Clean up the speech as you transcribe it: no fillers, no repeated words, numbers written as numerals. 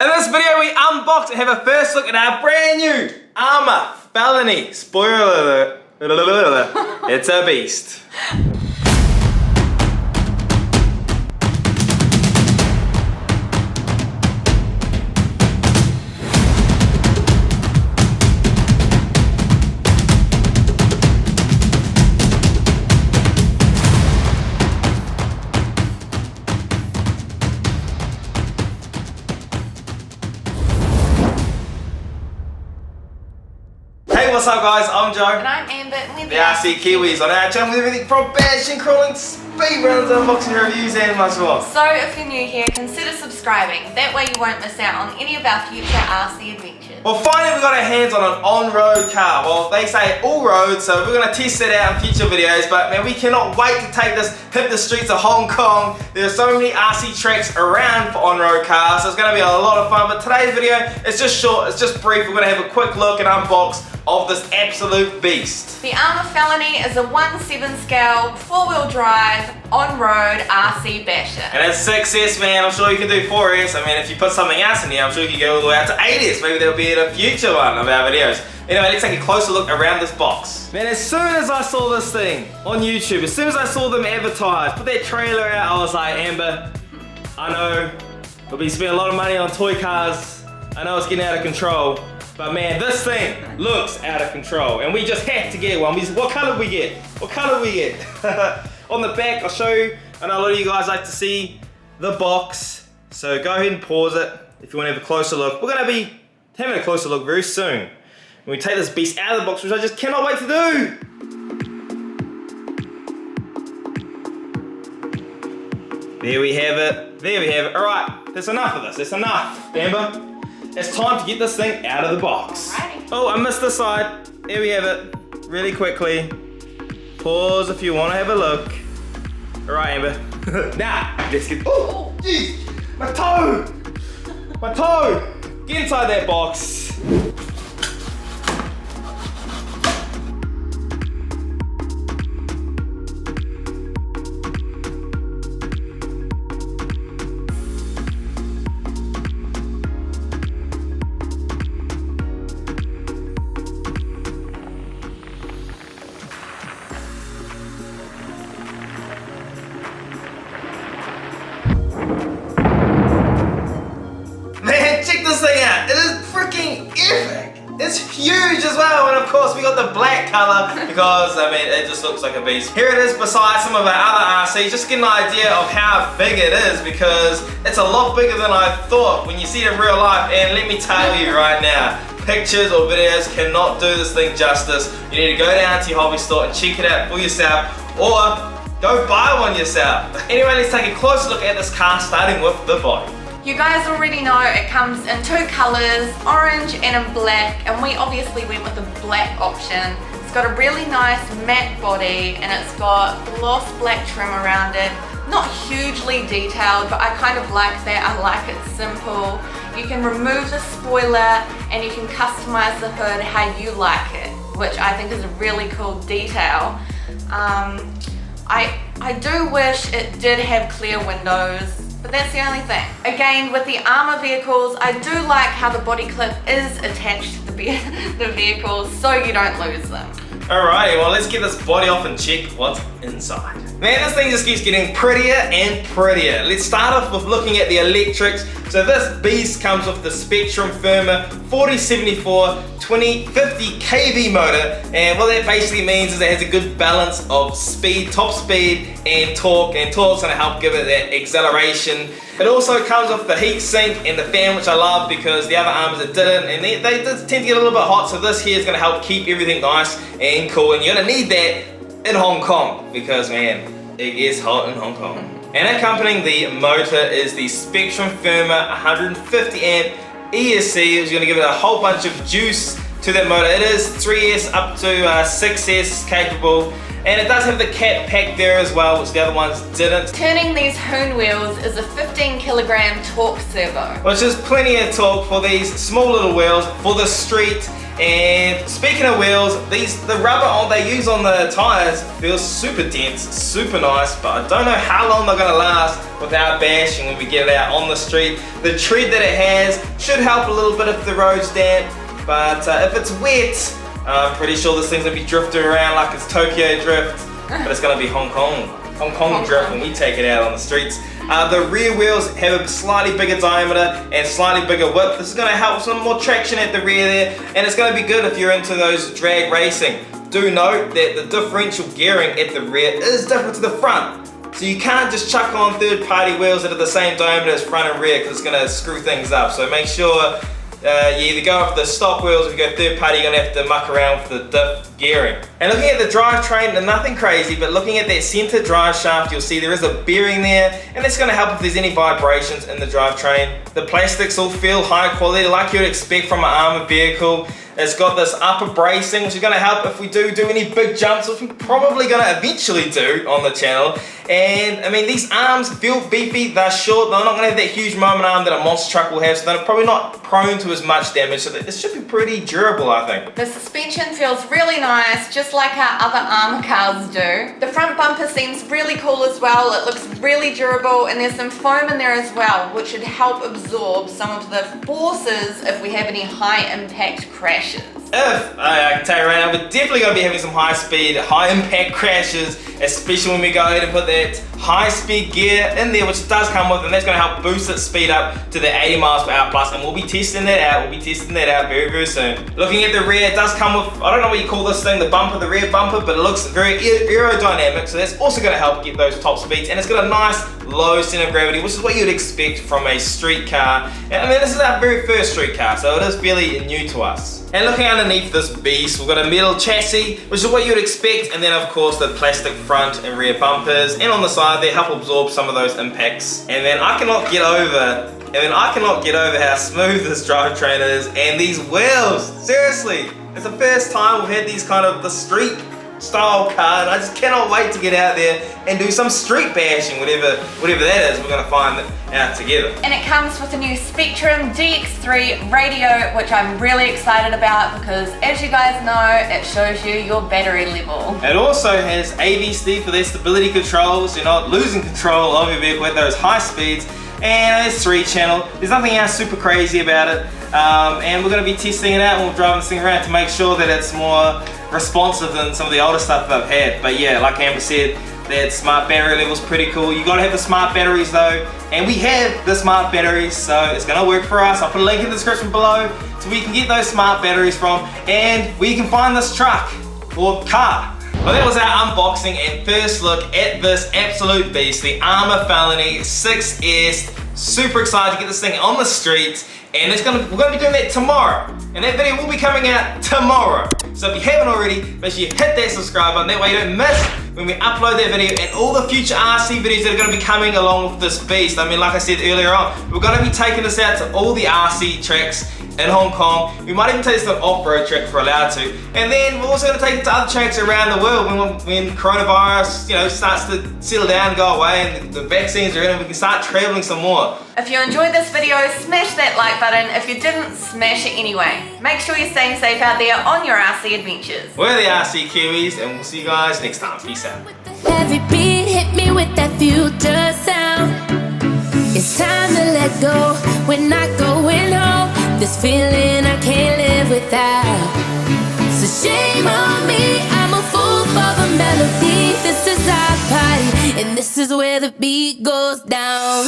In this video, we unbox and have a first look at our brand new ARRMA Felony. Spoiler alert, it's a beast. Hey, what's up guys? I'm Joe. And I'm Amber, and we're the TheRcKiwis on our channel with everything from bashing, crawling, speed runs, unboxing reviews and much more. So if you're new here, consider subscribing. That way you won't miss out on any of our future RC adventures. Well, finally we got our hands on an on-road car. Well, they say all road, so we're going to test it out in future videos, but man, we cannot wait to take this, hit the streets of Hong Kong. There's so many RC tracks around for on-road cars, so it's going to be a lot of fun. But today's video is just short, it's just brief. We're going to have a quick look and unbox of this absolute beast. The ARRMA Felony is a 1/7 scale, 4-wheel drive, on-road RC basher. And it's 6S, man. I'm sure you can do 4S. I mean, if you put something else in here, I'm sure you can go all the way out to 8S. Maybe there'll be in a future one of our videos. Anyway, let's take a closer look around this box. Man, as soon as I saw this thing on YouTube, as soon as I saw them advertised, put that trailer out, I was like, Amber, I know we'll be spending a lot of money on toy cars. I know it's getting out of control. But man, this thing looks out of control, and we just had to get one. What color we get? What color we get? On the back, I'll show you. I know a lot of you guys like to see the box, so go ahead and pause it if you want to have a closer look. We're going to be having a closer look very soon. When we take this beast out of the box, which I just cannot wait to do. There we have it. There we have it. All right, that's enough of this. That's enough, Amber. It's time to get this thing out of the box. Alrighty. Oh, I missed the side. There we have it. Really quickly. Pause if you want to have a look. All right, Amber. Now, let's get. Oh, jeez, my toe! My toe! Get inside that box. Check this thing out. It is freaking epic. It's huge as well, and of course we got the black color because I mean it just looks like a beast. Here it is beside some of our other RCs. Just get an idea of how big it is because it's a lot bigger than I thought when you see it in real life. And let me tell you right now, pictures or videos cannot do this thing justice. You need to go down to your hobby store and check it out for yourself, or go buy one yourself. Anyway, let's take a closer look at this car, starting with the body. You guys already know it comes in 2 colors, orange and in black, and we obviously went with the black option. It's got a really nice matte body and it's got gloss black trim around it. Not hugely detailed, but I kind of like that. I like it simple. You can remove the spoiler and you can customize the hood how you like it, which I think is a really cool detail. I do wish it did have clear windows, but that's the only thing. Again, with the ARRMA vehicles, I do like how the body clip is attached to the vehicles so you don't lose them. Alrighty, well let's get this body off and check what's inside. Man, this thing just keeps getting prettier and prettier. Let's start off with looking at the electrics. So this beast comes with the Spectrum Firma 4074 2050 kV motor, and what that basically means is it has a good balance of speed, top speed and torque's gonna help give it that acceleration. It also comes with the heat sink and the fan, which I love because the other ARRMAs that didn't, and they did tend to get a little bit hot, so this here is gonna help keep everything nice and cool, and you're gonna need that in Hong Kong because man, it gets hot in Hong Kong. And accompanying the motor is the Spectrum Firma 150 amp ESC, which is going to give it a whole bunch of juice to that motor. It is 3S up to 6S capable, And it does have the cat pack there as well, which the other ones didn't. Turning these hoon wheels is a 15 kilogram torque servo, which is plenty of torque for these small little wheels for the street. And speaking of wheels, the rubber they use on the tires feels super dense, super nice, but I don't know how long they're gonna last without bashing when we get it out on the street. The tread that it has should help a little bit if the road's damp, but if it's wet, I'm pretty sure this thing's gonna be drifting around like it's Tokyo Drift, but it's gonna be Hong Kong Drift when we take it out on the streets. The rear wheels have a slightly bigger diameter and slightly bigger width. This is going to help some more traction at the rear there, and it's going to be good if you're into those drag racing. Do note that the differential gearing at the rear is different to the front. So you can't just chuck on third-party wheels that are the same diameter as front and rear because it's going to screw things up. So make sure you either go off the stock wheels or if you go third party, you're going to have to muck around with the diff gearing. And looking at the drivetrain, and nothing crazy, but looking at that center drive shaft, you'll see there is a bearing there, and that's going to help if there's any vibrations in the drivetrain. The plastics all feel high quality like you'd expect from an armored vehicle. It's got this upper bracing, which is going to help if we do any big jumps, which we're probably going to eventually do on the channel. And I mean, these arms feel beefy, they're short, they're not going to have that huge moment arm that a monster truck will have, so they're probably not prone to as much damage, so this should be pretty durable, I think. The suspension feels really nice, just like our other armor cars do. The front bumper seems really cool as well. It looks really durable, and there's some foam in there as well, which should help absorb some of the forces if we have any high impact crashes. I can tell you right now, we're definitely going to be having some high speed, high impact crashes, especially when we go ahead and put that high speed gear in there, which it does come with, and that's going to help boost its speed up to the 80 miles per hour plus, and we'll be testing that out. Very, very soon. Looking at the rear, it does come with, I don't know what you call this thing, the bumper, the rear bumper, but it looks very aerodynamic, so that's also going to help get those top speeds, and it's got a nice low center of gravity, which is what you'd expect from a street car. And I mean, this is our very first street car, so it is fairly new to us. And looking underneath this beast, we've got a metal chassis, which is what you'd expect, and then of course the plastic front and rear bumpers, and on the side they help absorb some of those impacts. And then I cannot get over how smooth this drivetrain is, and these wheels, seriously, it's the first time we've had these kind of the street style car, and I just cannot wait to get out there and do some street bashing, whatever that is, we're gonna find out together. And it comes with a new Spectrum DX3 radio, which I'm really excited about because, as you guys know, it shows you your battery level. It also has AVSD for their stability control, so you're not losing control of your vehicle at those high speeds. And it's 3-channel. There's nothing else super crazy about it. And we're going to be testing it out and we'll drive this thing around to make sure that it's more responsive than some of the older stuff that I've had. But yeah, like Amber said, that smart battery level's pretty cool. You got to have the smart batteries though, and we have the smart batteries, so it's going to work for us. I'll put a link in the description below so we can get those smart batteries from, and we can find this truck or car. Well, that was our unboxing and first look at this absolute beast, the ARRMA Felony 6S. Super excited to get this thing on the streets, and we're gonna be doing that tomorrow. And that video will be coming out tomorrow. So if you haven't already, make sure you hit that subscribe button, that way you don't miss when we upload that video and all the future RC videos that are gonna be coming along with this beast. I mean, like I said earlier on, we're gonna be taking this out to all the RC tracks in Hong Kong. We might even take this to an off-road track if we're allowed to. And then we're also going to take it to other tracks around the world when coronavirus, starts to settle down and go away and the vaccines are in and we can start traveling some more. If you enjoyed this video, smash that like button. If you didn't, smash it anyway. Make sure you're staying safe out there on your RC adventures. We're the TheRcKiwis, and we'll see you guys next time. Peace out. Every beat hit me with that future sound. It's time to let go. We're not going home. This feeling I can't live without. So shame on me, I'm a fool for the melody. This is our party, and this is where the beat goes down.